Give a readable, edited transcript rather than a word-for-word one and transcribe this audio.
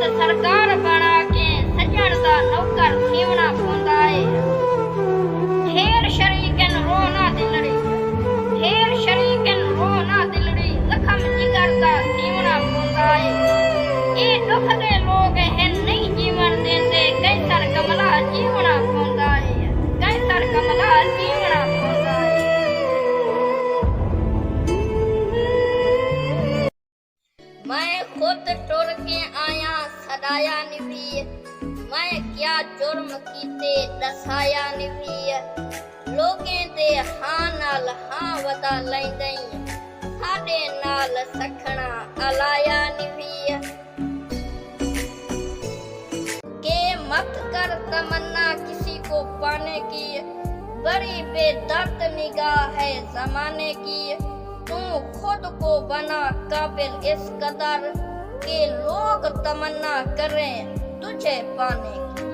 हुकूमत सरकार बना के सजण दा नौकर थीवना पौंदा है। ढेर शरीकन रोना दिलड़ी, ढेर शरीकन रोना दिलड़ी, जख्म जिगर दा थीवना पौंदा है। ये दुख दे लोग हैं नहीं जीवन देंदे, कैसर कमला जीवना पौंदा है, कैसर कमला जीवना पौंदा है। मैं खुद टुर के आया सदाया निभी, मैं क्या जुर्म कीते दसाया निभी। लोगें दे हां नाल हां वदा लैंदई, साडे नाल सखना अलाया निभी। के मत कर तमन्ना किसी को पाने की, बड़ी बेदर्द निगाह है जमाने की। तू खुद को बना काबिल इस कदर के लोग तमन्ना करें तुझे पाने की।